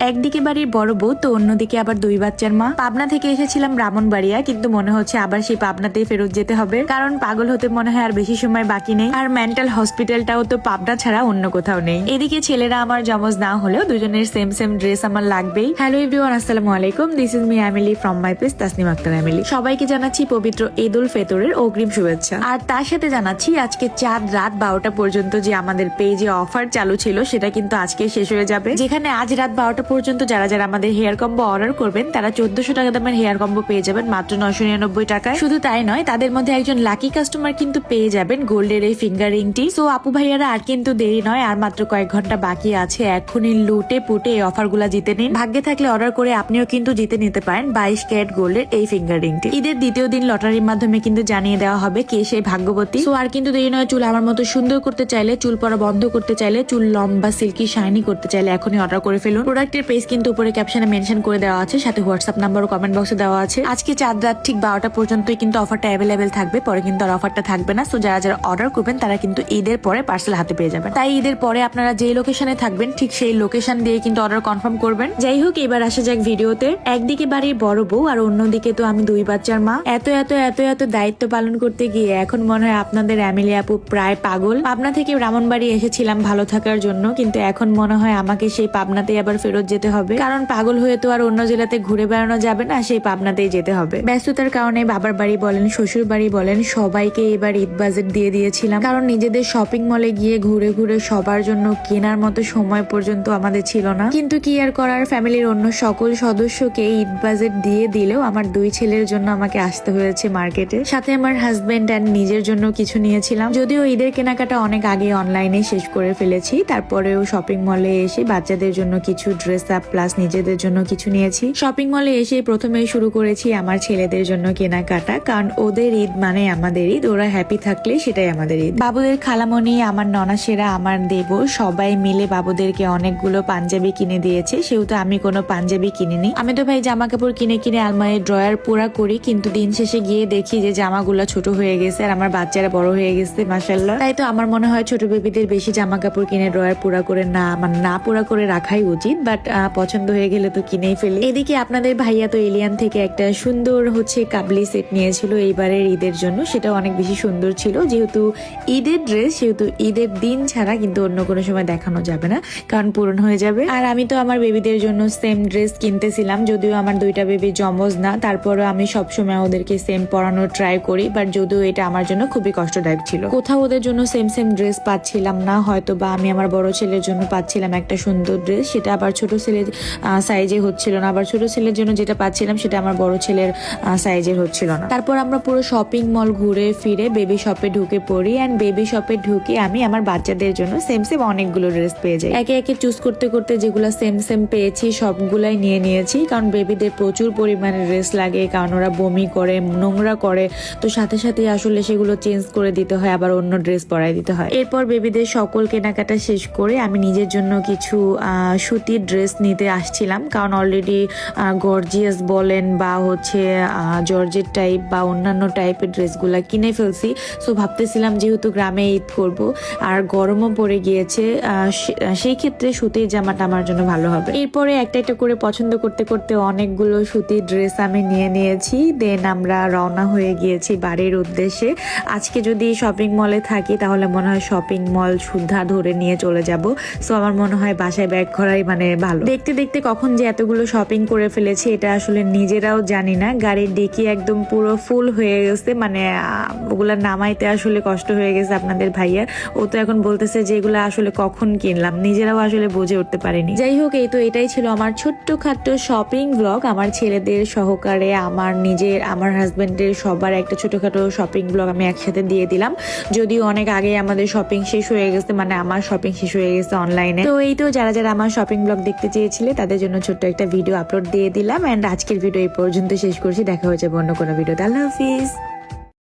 একদিকে বাড়ির বড় বউ তো অন্যদিকে আবার 2 বাচ্চার মা। পাবনা থেকে এসেছিলাম ব্রাহ্মণবাড়িয়া, কিন্তু মনে হচ্ছে আবার সেই পাবনাতেই ফেরত যেতে হবে, কারণ পাগল হতে মনে হয় আর বেশি সময় বাকি নেই। আর মেন্টাল হসপিটালটাও তো পাবনা ছাড়া অন্য কোথাও নেই। এদিকে ছেলেরা আমার জমজ না হলেও দুজনের সেম সেম ড্রেস আমার লাগবেই। হ্যালো এভরিওয়ান, আসসালামু আলাইকুম। This is me Emily from my page Tasnim Akter Emily. সবাইকে জানাচ্ছি পবিত্র ঈদ উল ফিতরের অগ্রিম শুভেচ্ছা। আর তার সাথে জানাচ্ছি আজকে চাঁদ রাত 12টা পর্যন্ত যে আমাদের পেজে অফার চালু ছিল সেটা কিন্তু আজকে শেষ হয়ে যাবে। যেখানে আজ রাত 12টা পর্যন্ত যারা যারা আমাদের হেয়ার কম্বো অর্ডার করবেন তারা 1400 টাকা দামের হেয়ার কম্বো পেয়ে যাবেন মাত্র 999 টাকায়। শুধু তাই নয়, তাদের মধ্যে একজন লাকি কাস্টমার কিন্তু পেয়ে যাবেন গোল্ডের এই ফিঙ্গার রিংটি। সো আপু ভাইয়ারা আর কিন্তু দেরি নয়, আর মাত্র কয়েক ঘন্টা বাকি আছে। এখনই লুটে পুটে এই অফার গুলা জিতে নিন। ভাগ্যে থাকলে অর্ডার করে আপনিও কিন্তু জিতে নিতে পারেন 22 ক্যারেট গোল্ডের এই ফিঙ্গার রিংটি। ঈদের দ্বিতীয় দিন লটারির মাধ্যমে কিন্তু জানিয়ে দেওয়া হবে কে সেই ভাগ্যবতী। সো আর কিন্তু দেরি নয়, চুল আমার মতো সুন্দর করতে চাইলে, চুল পড়া বন্ধ করতে চাইলে, চুল লম্বা সিল্কি শাইনি করতে চাইলে এখনই অর্ডার করে ফেলুন। প্রোডাক্টের পেজ কিন্তু উপরে ক্যাপশনে মেনশন করে দেওয়া আছে, সাথে হোয়াটসঅ্যাপ নাম্বার ও কমেন্ট বক্সে দেওয়া আছে। আজকে চাঁদ রাত ঠিক 12টা পর্যন্তই কিন্তু অফারটা অ্যাভেলেবেল থাকবে, পরে কিন্তু আর অফারটা থাকবে না। সো যারা যারা অর্ডার করবেন তারা কিন্তু ঈদের পরে পার্সেল হাতে পেয়ে যাবেন। তাই ঈদের পরে আপনারা যেই লোকেশনে থাকবেন ঠিক সেই লোকেশন দিয়ে কিন্তু অর্ডার কনফার্ম করবেন। যাই হোক, এবার আসা যাক ভিডিওতে। একদিকে বাড়ির বড় বউ আর অন্যদিকে তো আমি 2 বাচ্চার মা। এত এত এত এত দায়িত্ব পালন করতে গিয়ে এখন মনে হয় আপনাদের এমিলি আপু প্রায় পাগল। পাবনা থেকে ব্রাহ্মণবাড়ি এসেছিলাম ভালো থাকার জন্য, কিন্তু এখন মনে হয় আমাকে সেই পাবনাতেই আবার ফেরত যেতে হবে, কারণ পাগল হয়ে তো আর অন্য জেলাতে ঘুরে বেড়ানো যাবে না, সেই পাবনাতেই যেতে হবে। ব্যস্ততার কারণে বাবার বাড়ি বলেন, শ্বশুর বাড়ি বলেন, সবাইকে এবার ঈদ বাজেট দিয়ে দিয়েছিলাম, কারণ নিজেদের শপিং মলে গিয়ে ঘুরে ঘুরে সবার জন্য কেনার মতো সময় পর্যন্ত আমাদের ছিল না। কিন্তু কি আর করার, ফ্যামিলির অন্য সকল সদস্যকে ঈদ বাজেট দিয়ে দিলেও আমার 2 ছেলের জন্য আমাকে আসতে হয়েছে মার্কেটে। সাথে আমার হাজবেন্ড এন্ড নিজের জন্য কিছু নিয়েছিলাম। যদিও ঈদের কেনাকাটা অনেক আগে অনলাইনে শেষ করে ফেলেছি, তারপরেও শপিং মলে এসে বাচ্চাদের জন্য কিছু ড্রেস আপ প্লাস নিজেদের জন্য কিছু নিয়েছি। শপিং মলে এসে প্রথমে শুরু করেছি আমার ছেলেদের জন্য কেনাকাটা, কারণ ওদের ঈদ মানে আমাদের ঈদ, ওরা হ্যাপি থাকলে সেটাই আমাদের ঈদ। বাবুদের খালামণি, আমার ননাসেরা, আমার দেবর সবাই মিলে বাবুদেরকে অনেকগুলো পাঞ্জাবি কিনে দিয়েছে। সেহেতু আমি কোনো পাঞ্জাবি কিনিনি। আমি তো ভাই জামা কাপড় কিনে কিনে আলমারির ড্রয়ার পুরা করি, কিন্তু দিন শেষে গিয়ে দেখি যে জামাগুলো ছোট হয়ে গেছে আর আমার বাচ্চারা বড় হয়ে গেছে মাশাআল্লাহ। তাই তো আমার মনে হয় ছোট বেবিদের বেশি জামা কাপড় কিনে ড্রয়ার পুরা করে না পুরা করে রাখাই উচিত, বাট পছন্দ হয়ে গেলে তো কিনেই ফেলি। এদিকে আপনাদের ভাইয়া তো এলিয়ান থেকে একটা সুন্দর কাবলি সেট নিয়েছিল এইবারের ঈদের জন্য, সেটা অনেক বেশি সুন্দর ছিল। যেহেতু ঈদের ড্রেস, সেহেতু ঈদের দিন ছাড়া কিন্তু অন্য কোনো সময় দেখানো যাবে না, কারণ পূরণ হয়ে যাবে। আর আমি তো আমার বেবিদের জন্য সেম ড্রেস কিনতেছিলাম, যদিও আমার 2টা বেবি জমজ না, তারপরও আমি সবসময় ওদেরকে সেম পরানোর ট্রাই করি, বাট যদিও এটা আমার জন্য খুবই কষ্টদায়ক ছিল। কোথাও ওদের জন্য সেম সেম ড্রেস পাচ্ছিলাম না, হয়তো বা আমি আমার বড় ছেলের জন্য পাচ্ছিলাম একটা সুন্দর ড্রেস, সেটা আবার ছোট ছেলের সাইজে হচ্ছিল না, আবার ছোট ছেলের জন্য যেটা পাচ্ছিলাম সেটা আমার বড় ছেলের সাইজের হচ্ছিল না। তারপর আমরা পুরো শপিং মল ঘুরে ফিরে বেবি শপে ঢুকে পড়ি, এন্ড বেবি শপে ঢুকে আমি আমার বাচ্চাদের জন্য সেম সেম অনেকগুলো ড্রেস পেয়ে যাই। একে একে চুজ করতে করতে যেগুলো সেম সেম পেয়েছি সবগুলাই নিয়ে নিয়েছি, কারণ বেবিদের প্রচুর পরিমাণে ড্রেস লাগে, কারণ ওরা বমি করে, নোংরা করে, তো সাথে সাথে আসলে সেগুলো চেঞ্জ করে দিতে হয়, আবার অন্য ড্রেস পরাই দিতে হয়। এরপর বেবিদের সকল কেনাকাটা শেষ করে আমি নিজের জন্য কিছু সুতির ড্রেস নিতে আসছিলাম, কারণ অলরেডি গর্জিয়াস বলেন বা জর্জেট টাইপ বা অন্যান্য টাইপের ড্রেসগুলা কিনে ফেলছি। সো ভাবতেছিলাম যেহেতু গ্রামে ঈদ করব আর গরমও পড়ে গিয়েছে, সেই ক্ষেত্রে সুতির জামাটা আমার জন্য ভালো হবে। এরপরে একটা একটা করে পছন্দ করতে করতে অনেকগুলো সুতির ড্রেস আমি নিয়ে নিয়েছি, দেন আমরা রওনা হয়ে গিয়েছি বাড়ির উদ্দেশ্যে। আজকে যদি শপিং মলে থাকি তাহলে মনে হয় শপিং মল সুদ্ধা ধরে নিয়ে চলে যাব। সো আমার মনে হয় বাসায় ব্যাগ করাই মানে ভালো। দেখতে দেখতে কখন যে এতগুলো শপিং করে ফেলেছি এটা আসলে নিজেরাও জানি না। গাড়ির ডিকি একদম পুরো ফুল হয়ে গেছে, মানে ওগুলা নামাইতে আসলে কষ্ট হয়ে গেছে আপনাদের ভাইয়ার। ও তো এখন বলতেছে যে এগুলো আসলে কখন কিনলাম, নিজেরাও আসলে বুঝে উঠতে পারিনি। যাই হোক, এই তো এটাই ছিল আমার ছোট্ট খাট্ট শপিং ব্লগ। আমার ছেলেদের সহকারে, আমার নিজের, আমার হাজবেন্ডের সবার একটা ছোটখাটো শপিং ব্লগ আমি একসাথে দিয়ে দিলাম। যদিও অনেক আগে আমাদের শপিং শেষ হয়ে গেছে, মানে আমার শপিং শেষ হয়ে গেছে অনলাইনে। তো এই তো যারা যারা আমার শপিং ব্লগ দেখতে চেয়েছিলে তাদের জন্য ছোট্ট একটা ভিডিও আপলোড দিয়ে দিলাম, এন্ড আজকের ভিডিও এই পর্যন্ত শেষ করছি। দেখা হয়ে যাবে অন্য কোনো ভিডিওতে। আল্লাহ হাফিজ।